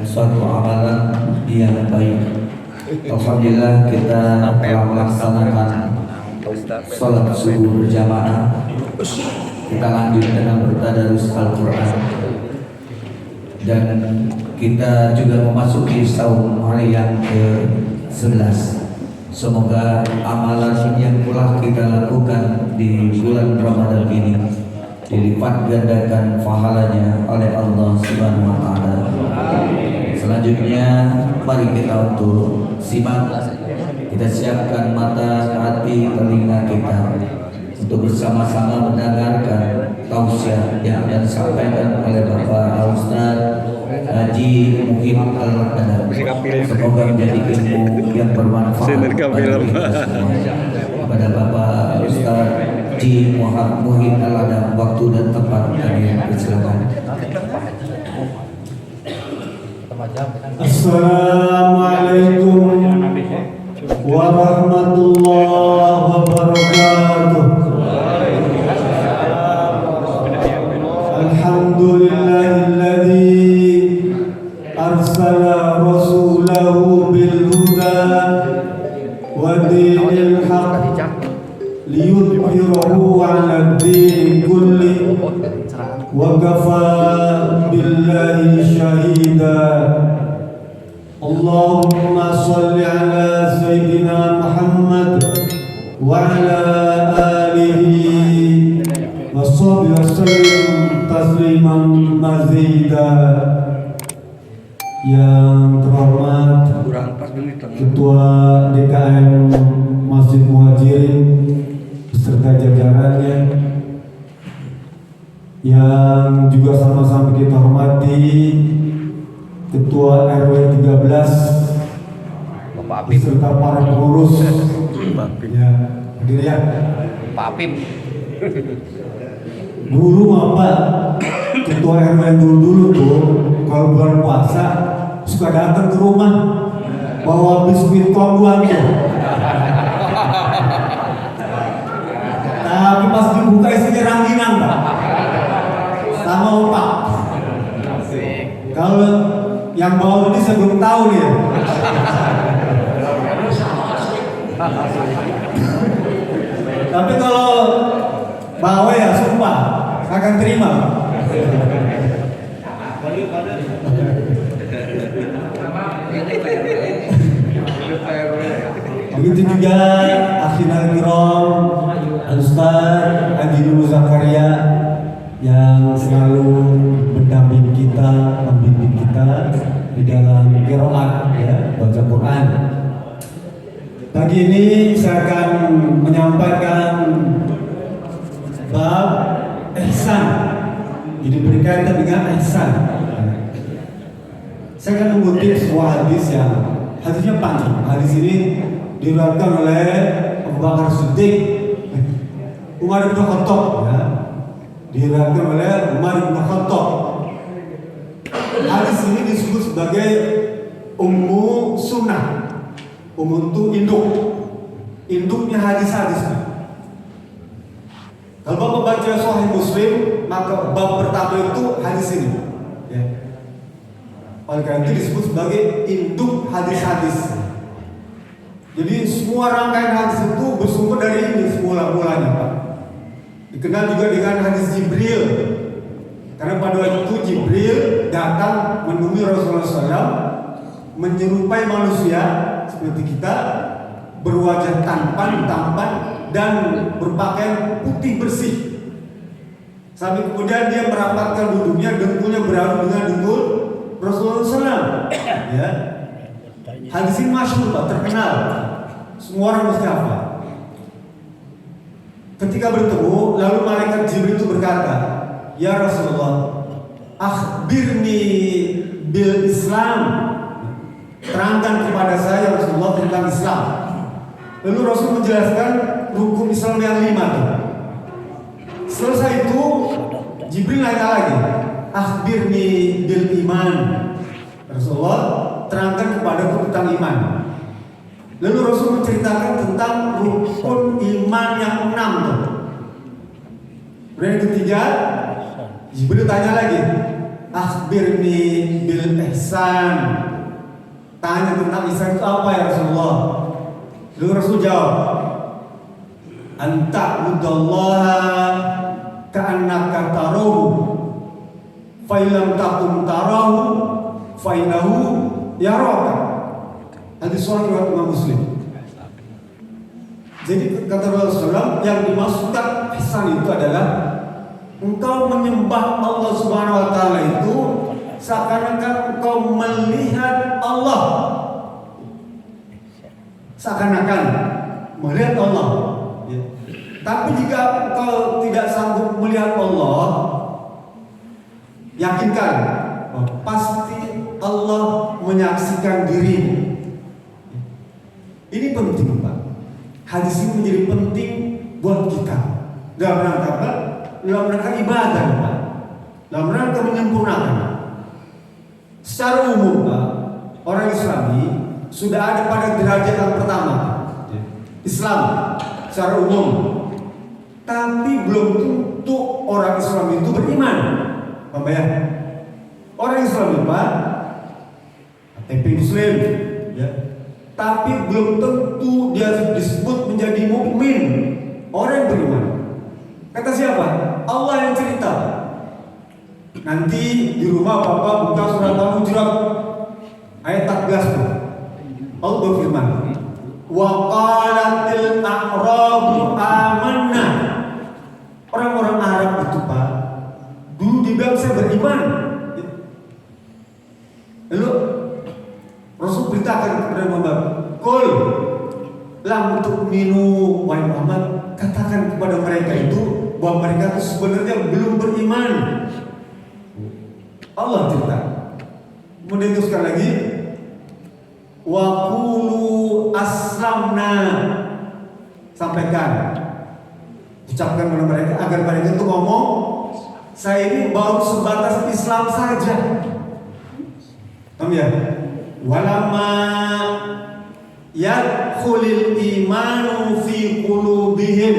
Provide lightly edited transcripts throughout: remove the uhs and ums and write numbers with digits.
suatu amalan yang baik. Alhamdulillah kita telah melaksanakan sholat subuh berjamaah. Kita lanjut dengan bertadarus Al-Quran, dan kita juga memasuki saum hari yang ke-11. Semoga amalan yang telah kita lakukan di bulan Ramadan ini dilipat gandakan pahalanya oleh Allah Subhanahu wa Ta'ala. Selanjutnya mari kita untuk simak. Kita siapkan mata, hati, telinga kita untuk bersama-sama mendengarkan tausiah yang akan disampaikan oleh Bapak Ustaz Haji Muhyiddin Al-Qadar. Semoga menjadi ilmu yang bermanfaat bagi kita semua. Kepada Bapak Ustaz Haji Muhyiddin Al-Qadar, waktu dan tempat kami persilakan. Assalamualaikum warahmatullahi wabarakatuh. Alhamdulillahilladzi arsala rasulahu bil huda wa dinil haqq liyudhhirahu 'ala ad-din kulli wa kafa billahi shahida. Allahumma salli ala Sayyidina Muhammad wa ala alihi wa sahbihi wasallim tasliman mazida. Yang terhormat Ketua DKM Masjid Muhajirin beserta jajarannya, yang juga sama-sama kita hormati Ketua RW 13 Bapak Apip beserta para pengurus. Ya, hadir ya. Pak Apip Dulu apa Ketua RW yang dulu tuh kalau bulan puasa suka datang ke rumah bawa biskuit kombuan tuh. Tapi pas dibuka isinya rangginang, Pak, sama opak. Kalau yang bawa ini saya belum tahu nih ya. Tapi kalau bawa ya sumpah akan terima. Begitu juga Akhirul Kiram Ustaz Haji Dulu Zakaria yang selalu mendampingi kita, membimbing kita di dalam qiraat, ya, baca Quran. Pagi ini saya akan menyampaikan bab ihsan. Jadi berkaitan dengan ihsan. Saya akan mengutip sebuah hadis yang hadisnya panjang. Hadis ini diriwayatkan oleh Abu Bakar Siddiq, Umar bin Khattab, ya. Diriwayatkan oleh Umar bin Khattab. Hadis ini disebut sebagai ummu sunnah. Ummu itu induk. Induknya hadis-hadis. Kalau Bapak baca Sahih Muslim, maka bab pertama itu hadis ini, ya. Oleh karena itu disebut sebagai induk hadis-hadis. Jadi semua rangkaian hadis itu bersumber dari ini semula-mulanya, Pak. Dikenal juga dengan hadis Jibril, karena pada waktu itu Jibril datang menemui Rasulullah SAW, menyerupai manusia seperti kita, berwajah tampan dan berpakaian putih bersih. Sampai kemudian dia merapatkan duduknya, dengkulnya beradu dengan dengkul Rasulullah SAW. Ya. Hadis ini masyhur, Pak, terkenal. Semua orang mesti hafal. Ketika bertemu, lalu malaikat Jibril itu berkata, "Ya Rasulullah, akhbirni bil Islam." Terangkan kepada saya Rasulullah tentang Islam. Lalu Rasul menjelaskan rukun Islam yang 5 tuh. Selesai itu Jibril nanya lagi, akhbirni bil iman. Rasulullah terangkan kepadaku tentang iman. Lalu Rasul menceritakan tentang rukun iman yang 6 tuh. Kemudian yang ketiga, Jibril tanya lagi, akhbirni bil ihsan. ihsan. Tanya tentang ihsan itu apa ya Rasulullah? Lalu Rasul jawab, anta'budallaha ka'annaka tarahu fa illam takun tarahu fa innahu yaraka. Hadis riwayat Imam Muslim. Jadi kata Rasulullah, yang dimaksudkan ihsan itu adalah engkau menyembah Allah Subhanahu wa taala itu seakan-akan engkau melihat Allah. Seakan-akan melihat Allah. Ya. Tapi jika engkau tidak sanggup melihat Allah, yakinkan pasti Allah menyaksikan dirimu. Ini penting, Pak. Hadis ini menjadi penting buat kita dalam rangka apa? Dalam rangka ibadah, Pak. Dalam rangka menyempurnakan. Secara umum, Pak, orang Islami sudah ada pada derajat yang pertama, Islam secara umum. Tapi belum tentu orang Islam itu beriman. Apa ya? Orang Islam, Pak, KTP Muslim, ya. Tapi belum tentu dia disebut menjadi mukmin, orang yang beriman. Kata siapa? Allah yang cerita. Nanti di rumah Bapak buka surat Al-Hujurat ayat 14 tuh. Allah berfirman, wa qalatil a'rabu amanna. Orang-orang Arab itu, Pak, dulu dibilang saya beriman. Lalu Rasul beritakan kepada Muhammad, "Qul lam tu'minu wahai Muhammad, katakan kepada mereka itu bahwa mereka itu sebenarnya belum beriman." Allah cerita. Kemudian teruskan lagi, "Wa qulu aslamna." Sampaikan, ucapkan kepada mereka agar mereka itu ngomong, "Saya ini baru sebatas Islam saja." Paham ya? Walamma yadkhulul imanu fi qulubihim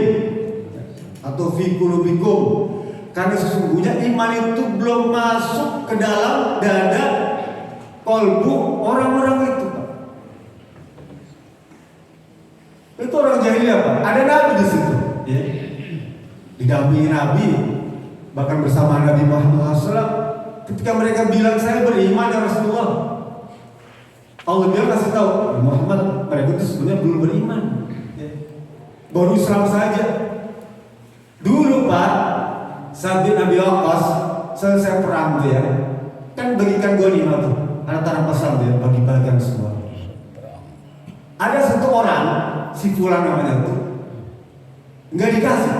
atau fi qulubikum, karena sesungguhnya iman itu belum masuk ke dalam dada kolbu orang-orang itu. Itu orang jahiliyah, Pak. Ada nabi di situ, ya. Didampingi nabi, bahkan bersama Nabi Muhammad SAW. Ketika mereka bilang saya beriman ya Rasulullah, Allah bilang kasih tahu Muhammad, mereka itu sebenarnya belum beriman, ya. Baru Islam saja. Dulu, Pak, Sa'd bin Abi Waqqas selesai perang dia, kan bagikan ghanimah tuh, antara pasal dia bagi-bagikan semua. Ada satu orang, si fulan namanya tuh, nggak dikasih.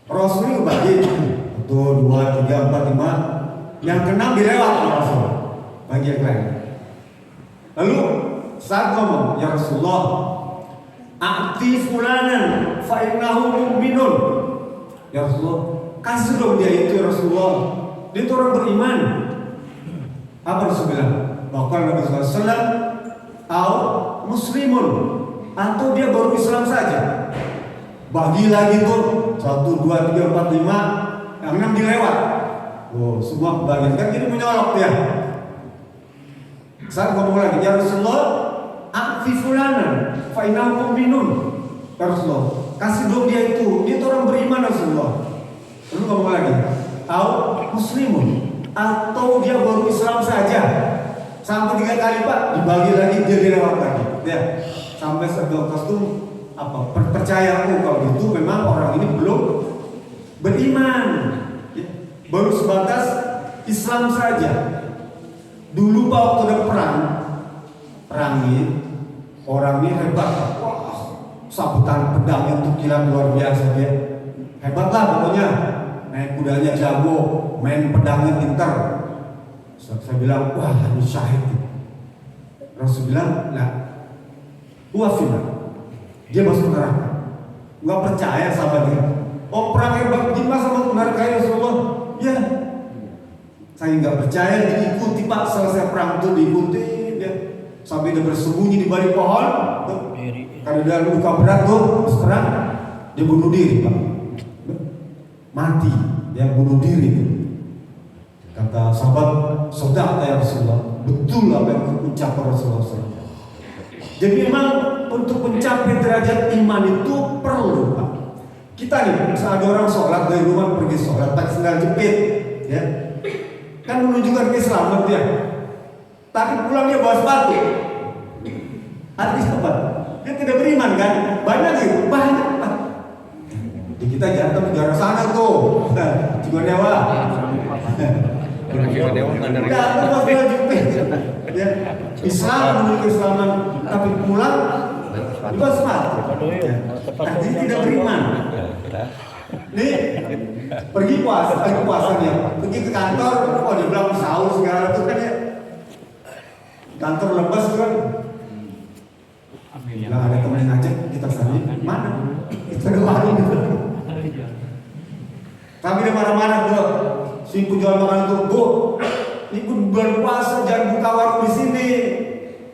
Rasul bagi 1, 2, 3, 4, 5, yang keenam dilewat oleh Rasul, bagi yang lain. Lalu saat ngomong, ya Rasulullah, a'ti fulanan fa innahu mu'minun. Ya Rasulullah, kasih dong dia itu ya Rasulullah, dia itu orang beriman. Apa Rasul bilang? Bahkan Nabi SAW, au muslimun, atau dia baru Islam saja. Bagi lagi tuh 1, 2, 3, 4, 5, yang 6 dilewat. Oh, semua bagian kan jadi menyolok dia. Saat ngomong lagi, ya Rasulullah, a'fi fulanan fa innahu mu'minun. Ya Rasulullah, kasih dong dia itu orang beriman Rasulullah. Lalu ngomong lagi, au muslimun, atau dia baru Islam saja. Sampai 3 kali, Pak, dibagi lagi, dia dilewat lagi. Ya, sampai sebatas itu apa? Percaya aku kalau itu memang orang ini belum beriman, ya, baru sebatas Islam saja. Dulu Pak, waktu ada perangin, orang ini hebat. Wah, sabutan pedangnya untuk kilat luar biasa dia. Hebat lah pokoknya. Naik kudanya jago, main pedangnya pintar. Saya bilang, wah ini syahid. Rasul bilang, nah, wafina, dia masuk neraka. Nggak percaya sama dia. Oh, perang hebat gimana sama neraka ya Rasulullah? Ya, saya nggak percaya, diikuti Pak. Selesai perang itu diikuti dia sampai dia bersembunyi di balik pohon. Karena dia luka berat tuh, perang dia bunuh diri, Pak. Mati, dia bunuh diri. Kata sahabat, "Saudara ya Rasulullah." Rasulullah, betul apa yang diucapkan Rasulullah SAW. Jadi memang untuk mencapai derajat iman itu perlu, Pak. Kita nih, misalnya ada orang sholat dari rumah pergi sholat pakai sandal jepit, ya, kan menunjukkan keislaman dia. Tapi pulang dia bawa sepatu. Artinya apa? Dia tidak beriman kan? Banyak gitu, banyak Pak. Di kita jangan ke negara sana tuh, juga dewa. Datang bawa sandal jepit, ya. Islam menunjukkan keislaman, tapi pulang juga sepatu. Artinya tidak beriman. Nih pergi puasanya, pergi ke kantor, dia bilang sahur segala itu kan ya. Kantor lepas kan. Nah, ada teman yang ngajak kita sani, mana? Itu ada warung gitu. Kami dia marah-marah tuh, si penjual makanan tuh, Bu, ini pun bulan puasa jangan buka warung di sini.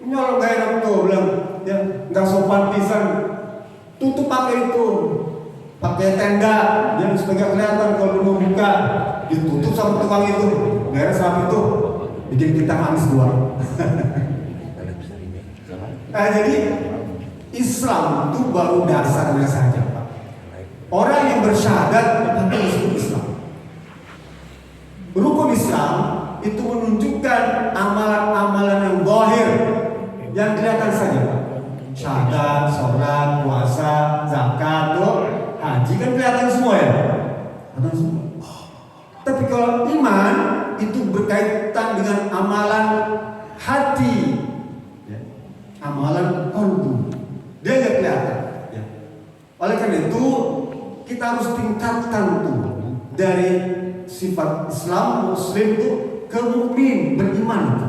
Nyolong gak enak tuh, bilang, ya nggak sopan pisan. Tutup pakai itu, pakai tenda, yang supaya kelihatan kalau mau buka, ditutup sama tukang itu, daerah saat itu, bikin kita nangis doang. Nah, jadi Islam itu baru dasarnya saja, Pak. Orang yang bersyahadat itu disebut Islam. Rukun Islam itu menunjukkan amalan-amalan yang zahir, yang kelihatan saja, Pak. Syahadat, sholat, puasa, zakat, haji kan kelihatan semua ya. Kelihatan semua. Tapi kalau iman itu berkaitan dengan amalan hati, ya. Amalan qalbu, dia nggak kelihatan. Ya. Oleh karena itu kita harus tingkatkan tuh dari sifat Islam Muslim itu ke mukmin, beriman itu.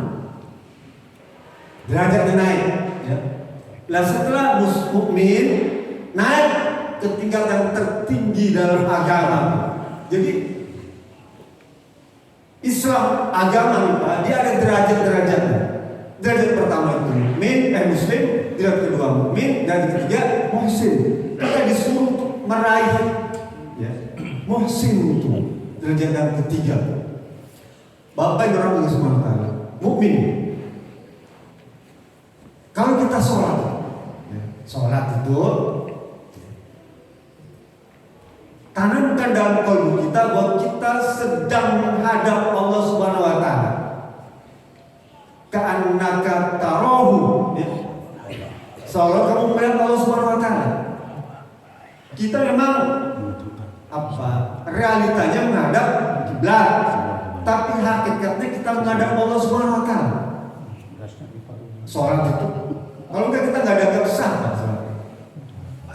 Derajatnya naik. Ya. Nah setelah mukmin naik ke tingkatan tertinggi dalam agama. Jadi Islam agama dia ada derajat-derajatnya. Derajat pertama itu mukmin, Muslim, derajat kedua mukmin, dan ketiga muhsin. Kita disuruh untuk meraih, ya, muhsin itu derajat yang ketiga. Bapak Ibu Allah Subhanahu wa taala, mukmin. Kalau kita sholat, ya, sholat itu tanamkan dalam kalbu kita bahwa kita sedang menghadap Allah Subhanahu wa taala. Ka'annaka tarahu, ya. Seolah kamu melihat Allah Subhanahu wa taala. Kita memang realitanya menghadap kiblat, tapi hakikatnya kita menghadap Allah Subhanahu wa taala. Sholat itu kalau kita nggak ada sah,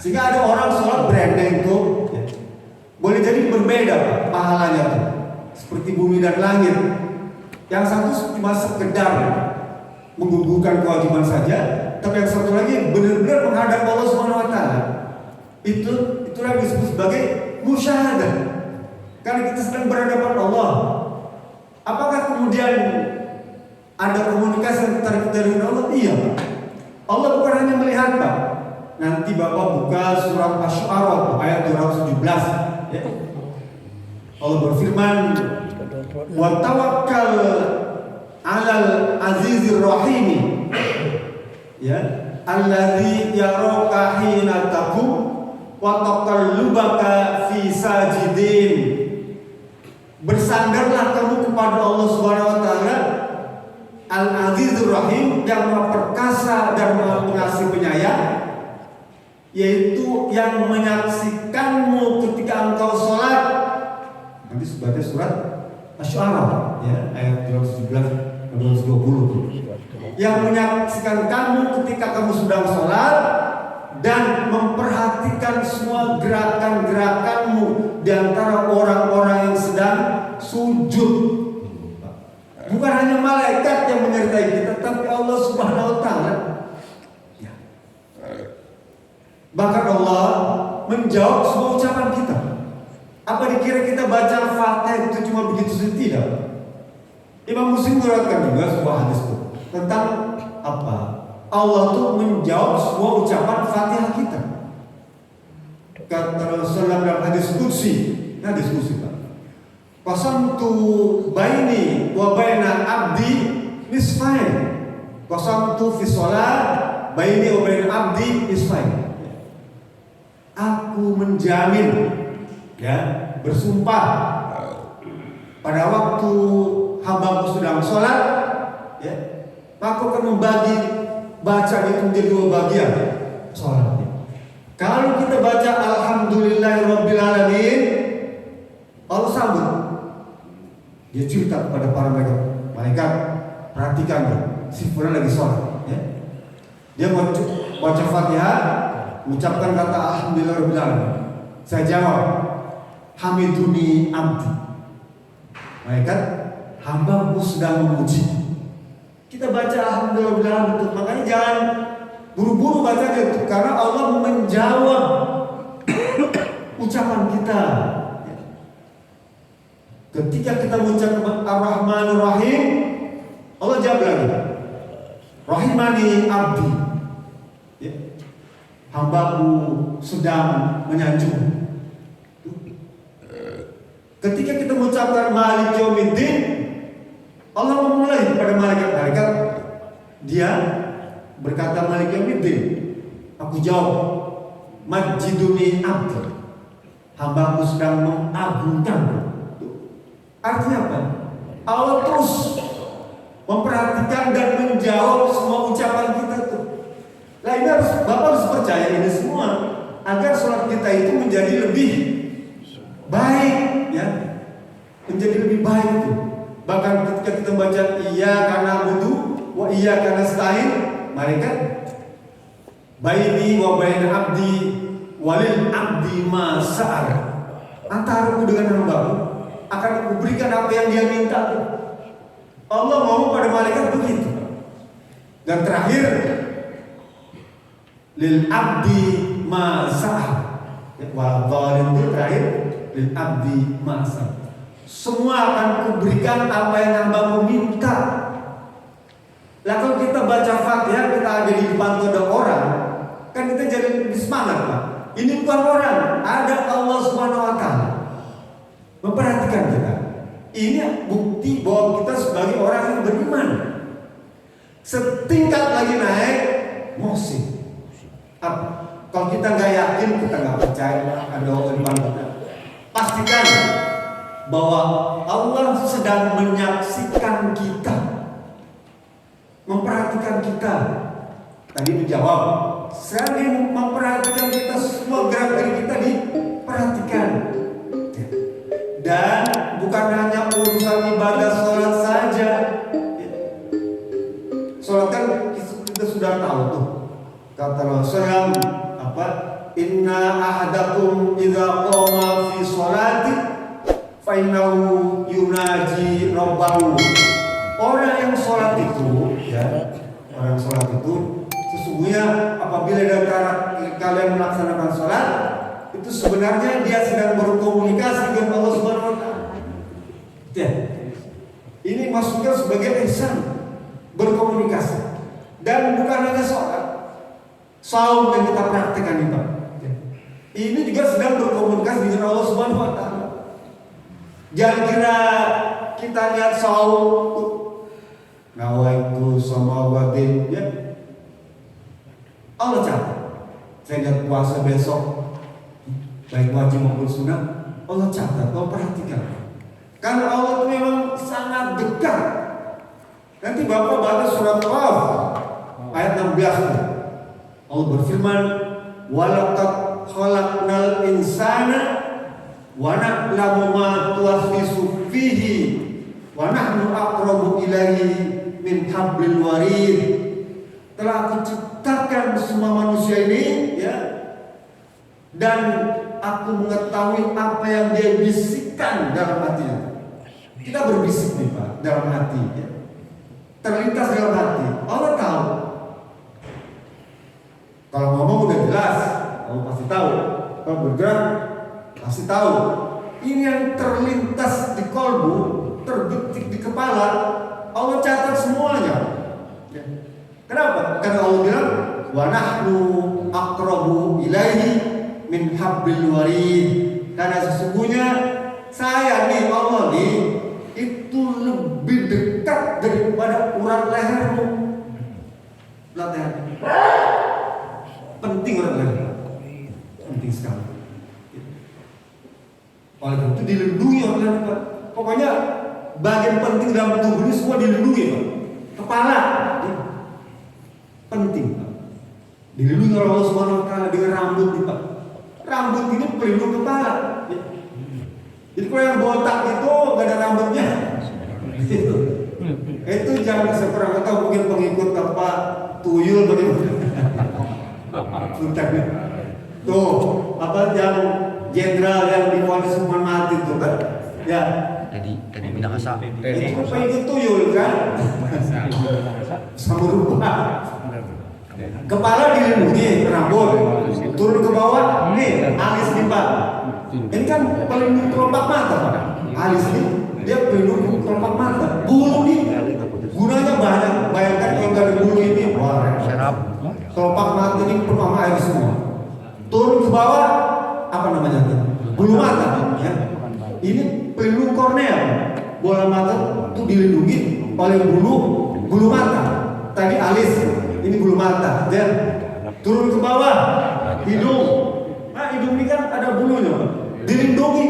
sehingga ada orang sholat branding itu, ya, boleh jadi berbeda pahalanya tuh, seperti bumi dan langit. Yang satu cuma sekedar menggugurkan kewajiban saja, tapi yang satu lagi benar-benar menghadap Allah Subhanahu wa taala. Itulah yang disebut sebagai musyahadah. Karena kita sedang berhadapan Allah. Apakah kemudian ada komunikasi antara kita dengan Allah? Iya. Allah bukan hanya melihat, Pak. Nanti Bapak buka surat Asy-Syu'ara ayat 217, ya. Allah berfirman, "Wa tawakkal 'alal azizir rahim." Ya, allazi yaraka hina taqum wa taqallubaka fi sajidin. Bersandarlah kamu kepada Allah Subhanahu wa taala Al-Azizur Rahim, yang Maha Perkasa dan Maha Pengasih Penyayang, yaitu yang menyaksikanmu ketika engkau sholat. Nanti sebagai surat Asy-Syu'ara, ya, ayat 217 220. Yang menyaksikan kamu ketika kamu sedang sholat dan memperhatikan semua gerakan-gerakanmu di antara orang-orang yang sedang sujud. Bukan hanya malaikat yang menyertai kita, tapi Allah Subhanahu wa taala. Ya. Bahkan Allah menjawab semua ucapan kita. Apa dikira kita baca Fatihah itu cuma begitu saja? Tidak. Imam Muslim meriwayatkan juga sebuah hadis itu tentang apa? Allah tuh menjawab semua ucapan Fatihah kita. Kata Rasulullah dalam hadis qudsi, hadis qudsi, Pak. Qasamtu baini wa baina abdi fine. Qasamtu fi shalah baini wa bain abdi is fine. Aku menjamin, ya, bersumpah pada waktu hambaku sedang sholat, ya, aku akan membagi baca itu menjadi 2 bagian sholat. Kalau kita baca Alhamdulillahirabbil alamin, Allah sambut. Dia cerita kepada para malaikat, perhatikan ya, si fulan lagi sholat, ya. Dia baca Fatihah, mengucapkan kata Alhamdulillahirabbil alamin. Saya jawab, Hamiduni abdi. Malaikat, hambaku sedang memuji. Kita baca Alhamdulillahirabbil alamin, makanya jangan buru-buru bacanya itu, karena Allah menjawab ucapan kita. Ketika kita mengucapkan Ar-Rahmanir Rahim, Allah jawab lagi, Rahimani abdi, ya, hambaku sedang menyanjung. Ketika kita mengucapkan Malik Yaumiddin, Allah memulai pada malaikat-malaikat, dia berkata Malik Yaumiddin. Aku jawab, Majiduni abdi, hambaku sedang mengagungkan. Artinya apa? Allah terus memperhatikan dan menjawab semua ucapan kita tuh. Nah ini Bapak harus percaya ini semua agar sholat kita itu menjadi lebih baik, ya, menjadi lebih baik tuh. Bahkan ketika kita baca iya karena butuh, wa iya karena stain, malaikat baini wa baina abdi walil abdi ma sa'ar. Antaraku dengan hambaku akan aku berikan apa yang dia minta. Allah mau pada malaikat begitu. Dan terakhir, lil abdi ma sa'ar. Wal dhalim itu terakhir, lil abdi ma sa'ar. Semua akan kuberikan apa yang hambamu minta. Lah kalau kita baca Fatihah, kita ada di depan ada orang, kan kita jadi lebih semangat, Pak. Ini bukan orang, ada Allah Subhanahu wa taala memperhatikan kita. Ini bukti bahwa kita sebagai orang yang beriman. Setingkat lagi naik, musik. Kalau kita nggak yakin, kita nggak percaya ada Allah di depan kita, pastikan bahwa Allah sedang menyaksikan kita, memperhatikan kita. Tadi menjawab, saya memperhatikan kita, semua gerak-gerik kita diperhatikan. Dan bukan hanya urusan ibadah sholat saja. Sholat kan kita sudah tahu tuh. Kata Rasulullah apa? Inna ahadakum idza qama fi sholati fa innahu yunaji rabbahu. Orang yang sholat itu, ya, orang yang sholat itu sesungguhnya apabila di antara kalian melaksanakan sholat, itu sebenarnya dia sedang berkomunikasi dengan Allah Subhanahu wa taala. Ya. Ini maksudnya sebagai ihsan, berkomunikasi. Dan bukan hanya sholat, saum yang kita praktekkan ini, Pak. Ya. Ini juga sedang berkomunikasi dengan Allah Subhanahu wa taala. Jangan kira kita lihat saum nawaitu samawatin, ya. Allah catat. Saya lihat puasa besok, baik wajib maupun sunnah, Allah catat, Allah perhatikan. Karena Allah itu memang sangat dekat. Nanti Bapak baca surat Qaf ayat 16. Allah berfirman, "Walaqad khalaqnal insana wa na'lamu ma tuwaswisu fihi wa nahnu aqrabu ilaihi min hablil warid." Telah aku ciptakan semua manusia ini, ya, dan aku mengetahui apa yang dia bisikkan dalam hatinya. Kita berbisik nih, Pak, dalam hati, ya. Terlintas dalam hati. Allah tahu. Kalau ngomong udah jelas, Allah pasti tahu. Kalau bergerak, pasti tahu. Ini yang terlintas di kolbu, terbetik di kepala, Allah catat semuanya. Ya. Kenapa? Karena Allah bilang, wa nahnu aqrabu ilaihi min hablil warid. Karena sesungguhnya saya nih, Allah nih, itu lebih dekat daripada urat leher itu dilindungi oleh Pak. Pokoknya bagian penting dalam tubuh ini semua dilindungi Pak. Kepala ya, penting Pak. Dilindungi oleh Allah Subhanahu Wa Taala dengan rambut nih Pak. Rambut ini pelindung kepala. Ya. Jadi kalau yang botak itu gak ada rambutnya, itu jangan sekurang atau mungkin pengikut apa tuyul bagaimana. Tuh apa yang jenderal yang divonis hukuman mati itu kan? Ya. Tadi Minahasa. Itu pengikut tuyul kan? Sama rupa. Kepala dilindungi rambut, turun ke bawah, nih alis nih Pak. Ini kan pelindung kelopak mata Pak. Alis ini dia pelindung kelopak mata. Bulu nih gunanya banyak. Bayangkan kalau nggak ada bulu ini, wah, Serap. kelopak mata ini penuh sama air semua. Turun ke bawah, apa namanya? Bulu mata. Ya. Ini pelindung kornea. Bola mata itu dilindungi oleh bulu mata. Tadi alis, ini bulu mata. Dan turun ke bawah, hidung. Nah hidung ini kan ada bulunya, dilindungi.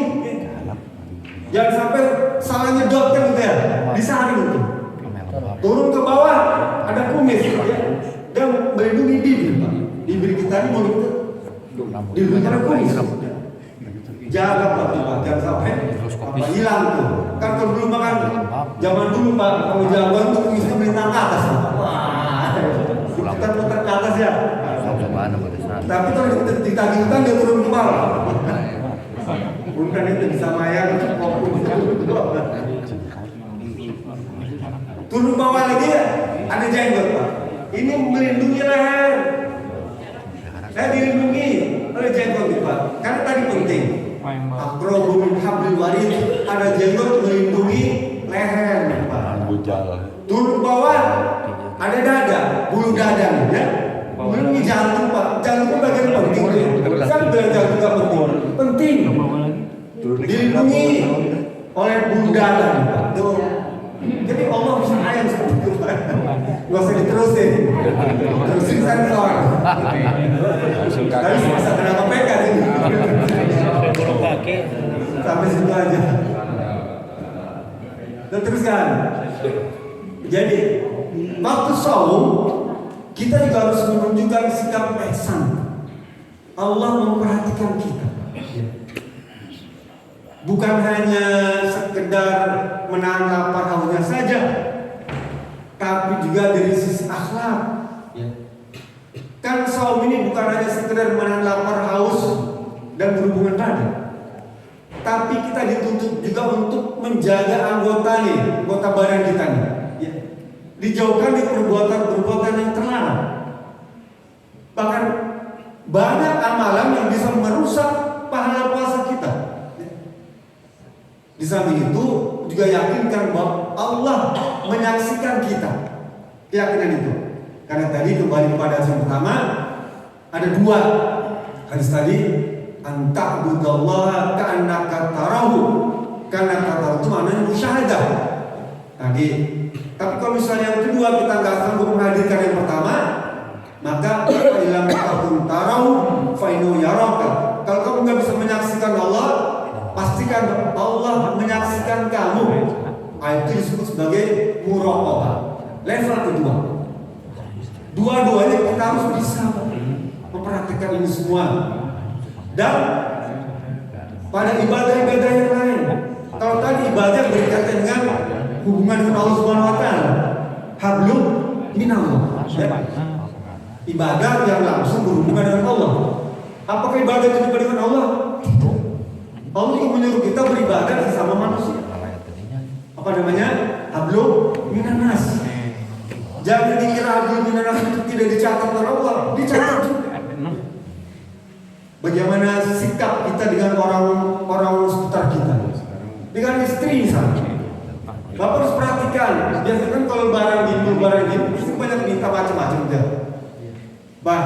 Jangan sampai salah nyedot kan gitu ya, disaring itu. Turun ke bawah, ada kumis. Ya. Dan melindungi bibir. Bibir kita ini mulut kita dilindungi oleh kumis. Jaga Pak, jangan sampai apa hilang tuh. Kan kalau dulu makan zaman dulu Pak, kalau jagoan tuh kumisnya melintang ke atas. Wah, kita putar ke atas ya. Tapi kalau ditagihkan dia turun ke bawah. Bukan itu bisa mayang turun bawah lagi ya, ada jenggot Pak. Ini melindungi leher. Saya dilindungi oleh jenggot nih Pak. Karena tadi penting. Akrobu min hablil warid, ada jenggot melindungi leher Pak. Turun bawah ada dada, bulu dada ya. Melindungi jantung Pak. Jantung bagian penting. Kan biar jantung gak penting. Dilindungi oleh bulu dada Pak. Jadi Allah bisa ayam seperti itu Pak. Gak usah diterusin. Terusin sensor. Tapi masa kenapa PK ini? Sampai situ aja. Dan teruskan. Jadi waktu saum kita juga harus menunjukkan sikap ihsan. Allah memperhatikan kita. Bukan hanya sekedar menahan lapar hausnya saja, tapi juga dari sisi akhlak. Kan saum ini bukan hanya sekedar menahan lapar haus dan berhubungan badan, tapi kita dituntut juga untuk menjaga anggota badan kita nih. Ya. Dijauhkan dari perbuatan yang terlarang. Bahkan banyak amalan yang bisa merusak pahala puasa kita. Di samping itu juga yakinkan bahwa Allah menyaksikan kita. Keyakinan itu. Karena tadi kembali pada yang pertama ada dua hadis tadi, anta'budallaha ka'annaka tarahu. Karena tarahu itu maknanya musyahadah. Tadi. Tapi kalau misalnya yang kedua kita nggak sanggup menghadirkan yang pertama, maka ilam takun tarahu fainu yaraka. Kalau kamu nggak bisa menyaksikan Allah, pastikan Allah menyaksikan kamu. Itu disebut sebagai muraqabah. Level kedua. Dua-duanya kita harus bisa memperhatikan ini semua. Dan pada ibadah-ibadah yang lain, kalau tadi ibadah berkaitan dengan hubungan dengan Allah Subhanahu Wa Taala, hablum minallah. Ibadah yang langsung berhubungan dengan Allah. Apakah ibadah itu dengan Allah? Allah juga menyuruh kita beribadah sesama manusia. Apa namanya? Hablum minanas. Jangan dikira hablum minanas itu tidak dicatat oleh Allah, dicatat juga. Bagaimana sikap kita dengan orang sekitar kita, dengan istri misalnya. Bapak harus perhatikan. Biasanya kan kalau barang gini, istri banyak minta macam-macam dia. Bah,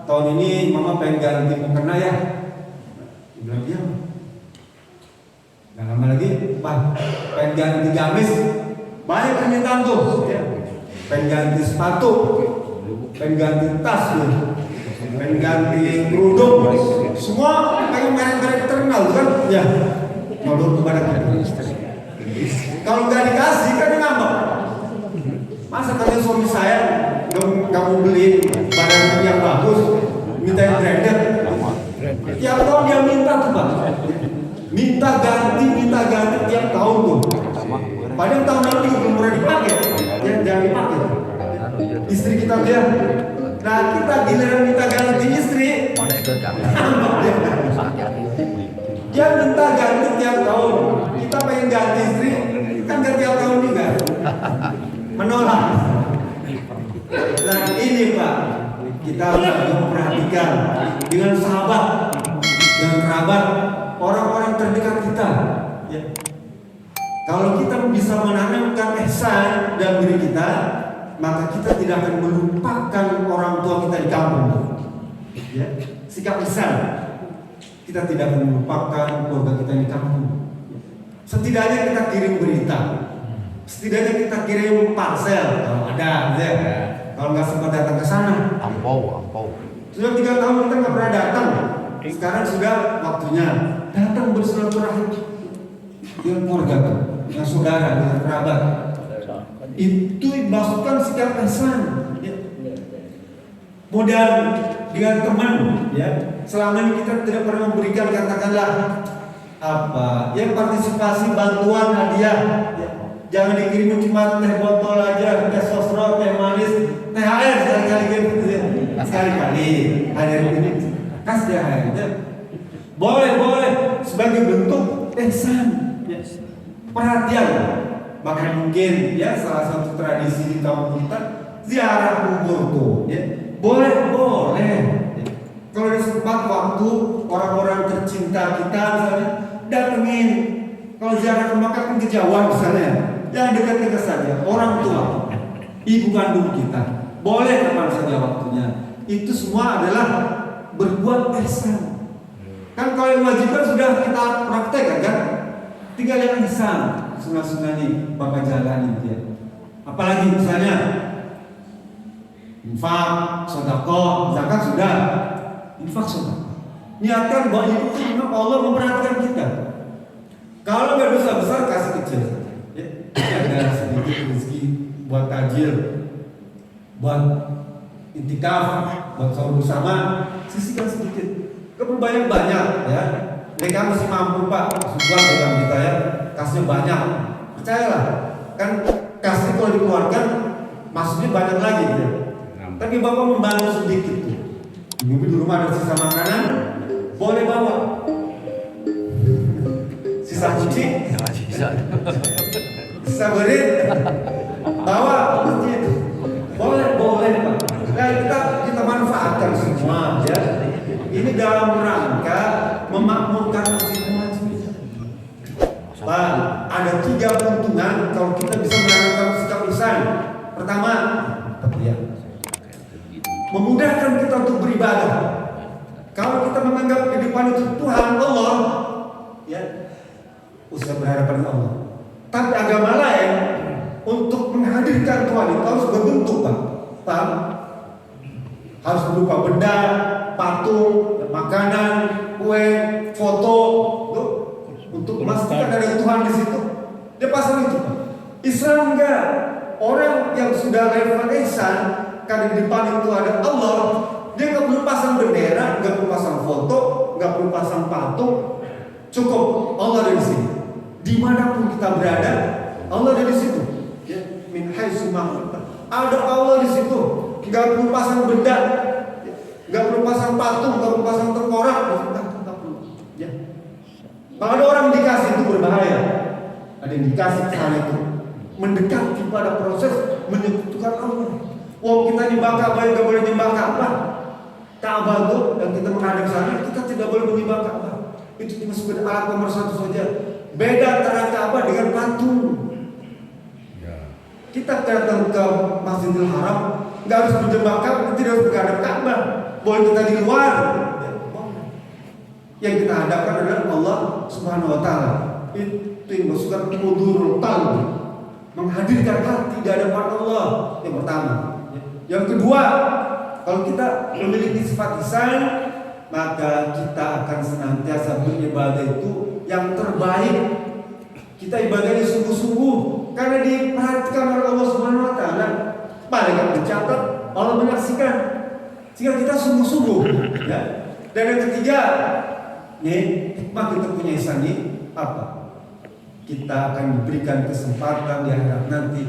tahun ini mama pengen ganti mukena ya. Bilang dia. Gak lama lagi, Pak, pengen ganti gamis. Banyak permintaan tuh. Pengen ganti sepatu, pengen ganti tas, pengen ganti kerudung. Semua pengen merek-merek terkenal kan? Ya. Nodor kepada kita. Kalau nggak dikasih kan dia ngambek. Masa kalian suami saya nggak mau beli barang yang bagus, minta yang branded. Tiap tahun dia minta tuh Pak. Minta ganti tiap tahun tuh. Padahal tahun lalu juga belum pernah dipakai. Jangan dipakai. Istri kita dia. Nah kita giliran minta ganti istri. Dia minta ganti tiap tahun. Kita pengen ganti istri, kan ganti tiap tahun juga. Menolak. Nah ini Pak, kita harus memperhatikan dengan sahabat, dengan kerabat, orang-orang terdekat kita. Ya. Kalau kita bisa menanamkan ihsan dalam diri kita, maka kita tidak akan melupakan orang tua kita di kampung. Ya. Sikap ihsan, kita tidak akan melupakan keluarga kita di kampung. Setidaknya kita kirim berita. Setidaknya kita kirim parcel kalau ada, ya. Kalau nggak sempat datang ke sana. Ampau. Sudah 3 tahun kita nggak pernah datang. Sekarang sudah waktunya datang bersilaturahim dengan keluarga, dengan saudara, dengan kerabat. Itu dimaksudkan sikap ihsan. Ya. Modal dengan teman, ya. Selama ini kita tidak pernah memberikan katakanlah apa? Yang partisipasi bantuan hadiah. Ya. Jangan dikirim cuma teh botol aja, teh sosro, teh manis, THR sekali-kali gitu ya. Sekali-kali hadir ini kasih THR. Boleh sebagai bentuk ihsan, ya. Perhatian. Bahkan mungkin ya salah satu tradisi di kampung kita ziarah kubur tuh, ya. Boleh. Ya. Kalau ada sempat waktu orang-orang tercinta kita misalnya datengin. Kalau ziarah ke Makkah kan kejauhan misalnya. Yang dekat-dekat saja, orang tua, ibu kandung kita, boleh kapan saja waktunya. Itu semua adalah berbuat ihsan. Kan kalau yang wajib kan sudah kita praktekkan kan, tinggal yang ihsan, sunnah-sunnah nih Bapak jalani ya. Apalagi misalnya infak, sedekah, zakat sudah, infak sudah. Niatkan bahwa itu memang Allah memperhatikan kita. Kalau nggak dosa besar kasih kecil. Ya, ada sedikit rezeki buat tajil, buat intikaf, buat sahur bersama, sisihkan sedikit. Kau banyak ya. Mereka masih mampu Pak, sebuah dalam kita ya, kasihnya banyak. Percayalah, kan kasih kalau dikeluarkan, maksudnya banyak lagi ya. Tapi Bapak membantu sedikit tuh. Ibu di rumah ada sisa makanan, boleh bawa. Sisa cuci, sisa berit, bawa masjid. Boleh Pak. Nah, kita manfaatkan semua ya. Ini dalam rangka memakmurkan semua. Pak, ada 3 keuntungan kalau kita bisa menanamkan sikap ihsan. Pertama, ya, memudahkan kita untuk beribadah. Kalau kita menganggap kehidupan itu Tuhan Allah, ya, usah berharap pada Allah. Tapi agama lain untuk menghadirkan Tuhan itu harus berbentuk Pak. Harus berupa benda, patung, makanan, kue, foto, tuh, untuk memastikan ada Tuhan di situ. Dia pasang itu. Islam enggak. Orang yang sudah level ihsan, karena di depan itu ada Allah, dia nggak perlu pasang bendera, nggak perlu pasang foto, nggak perlu pasang patung. Cukup Allah ada di sini. Dimanapun kita berada, Allah ada di situ. Ya, min haitsu ma ada Allah di situ. Nggak perlu pasang benda, nggak perlu pasang patung, nggak perlu pasang tengkorak, nggak perlu. Ya. Kalau ada orang dikasih itu berbahaya. Ada yang dikasih sana itu mendekat pada proses menyekutukan Allah. Kita nyembah Ka'bah, nggak boleh nyembah Ka'bah. Ka'bah itu yang kita menghadap sana, kita tidak boleh menyembah Ka'bah. Itu cuma sekedar alat pemersatu saja. Beda antara Ka'bah dengan patung. Kita datang ke Masjidil Haram, nggak harus menyembah Ka'bah, tidak harus menghadap Ka'bah. Boleh kita di luar. Yang kita hadapkan adalah Allah Subhanahu Wa Taala. Itu yang masukkan hudurul qalbi, menghadirkan hati di hadapan Allah. Yang pertama. Yang kedua, kalau kita memiliki sifat ihsan, maka kita akan senantiasa beribadah itu yang terbaik. Kita ibadahnya sungguh-sungguh karena diperhatikan oleh Allah Subhanahu wa taala. Malaikat mencatat, Allah menyaksikan. Jika kita sungguh-sungguh, ya. Dan yang ketiga, nih, hikmah kita punya ihsan ini apa? Kita akan diberikan kesempatan di akhirat nanti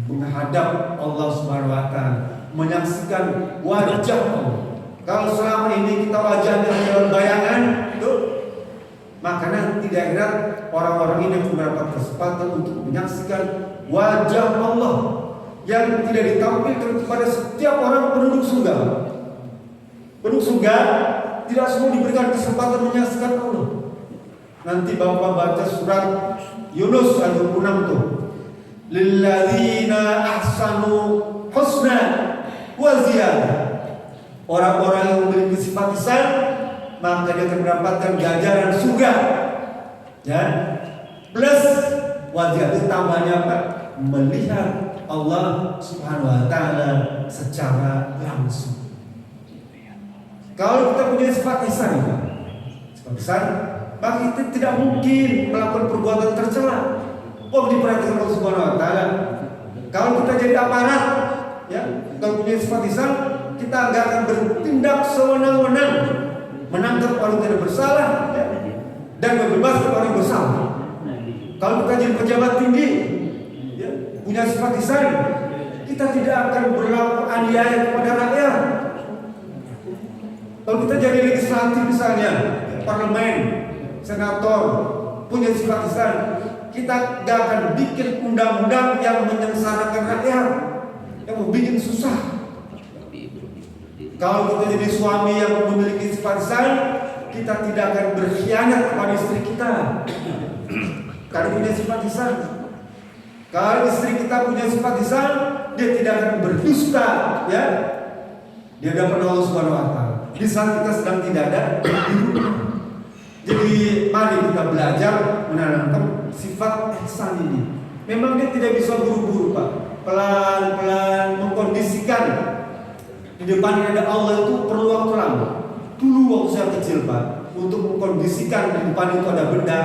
menghadap Allah Subhanahu wa taala, menyaksikan wajah Allah. Kalau selama ini kita wajahnya hanya bayangan, tuh, maka nanti di akhirat orang-orang ini akan mendapat kesempatan untuk menyaksikan wajah Allah yang tidak ditampilkan kepada setiap orang penduduk surga. Penduduk surga tidak semua diberikan kesempatan menyaksikan Allah. Nanti Bapak baca surat Yunus ayat 26 tuh. Lilladzina ahsanu husna wa ziyadah. Orang-orang yang memiliki sifat ihsan maka dia akan mendapatkan ganjaran surga. Ya. Plus wa ziyadah tambahnya apa? Melihat Allah Subhanahu wa taala secara langsung. Kalau kita punya sifat ihsan, sifat ihsan, maka kita tidak mungkin melakukan perbuatan tercela. Diperhatikan Allah Subhanahu wa taala. Kalau kita jadi aparat, ya, kalau punya sifat ihsan, kita enggak akan bertindak sewenang-wenang, menangkap orang tidak bersalah, ya, dan membebaskan orang yang bersalah. Kalau kita jadi pejabat tinggi, ya, punya sifat ihsan, kita tidak akan berlaku aniaya kepada rakyat. Kalau kita jadi legislatif misalnya, parlemen, senator, punya sifat ihsan, kita gak akan bikin undang-undang yang menyengsarakan rakyat, yang membuat susah. Kalau kita jadi suami yang memiliki sifat ihsan, kita tidak akan berkhianat kepada istri kita, karena punya sifat ihsan. Kalau istri kita punya sifat ihsan, dia tidak akan berdusta, ya. Dia dapat Allah Subhanahu wa taala. Di saat kita sedang tidak ada di rumah. Jadi mari kita belajar menanamkan sifat ihsan ini. Memang dia tidak bisa buru-buru, Pak. Pelan-pelan mengkondisikan. Di depan ada Allah itu perlu waktu lama. Dulu waktu saya kecil, Pak, untuk mengkondisikan di depan itu ada benda,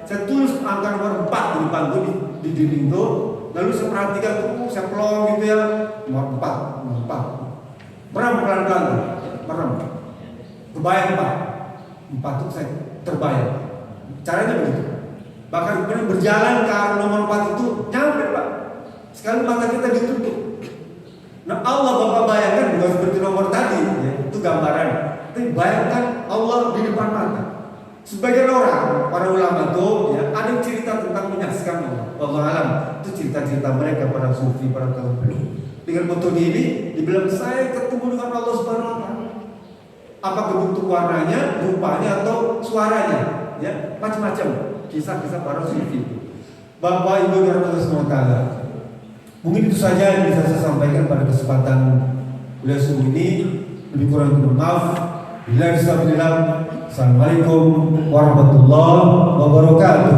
saya tulis angka nomor 4 di depan itu di dinding itu. Lalu saya perhatikan tuh, saya pelong gitu ya, nomor 4. Merem pelan-pelan, merem. Kebayang, Pak. 4 itu saya terbayang. Caranya begitu. Bahkan kemudian berjalan ke arah nomor 4 itu nyampe, Pak. Sekali mata kita ditutup. Nah, Allah Bapak bayangkan bukan seperti nomor tadi, ya, itu gambaran. Tapi bayangkan Allah di depan mata. Sebagian orang, para ulama itu, ya, ada cerita tentang menyaksikan Allah. Wallahu alam, itu cerita-cerita mereka para sufi, para tabi'in. Dengan metode ini, dibilang saya ketemu dengan Allah Subhanahu wa taala. Apakah bentuk warnanya, rupanya, atau suaranya, ya, macam-macam kisah-kisah para sufi. Bapak Ibu dan Allah Subhanahu wa taala. Mungkin itu saja yang bisa saya sampaikan pada kesempatan kuliah subuh ini. Lebih kurang mohon maaf. Bila bisa bilang, Assalamualaikum warahmatullahi wabarakatuh.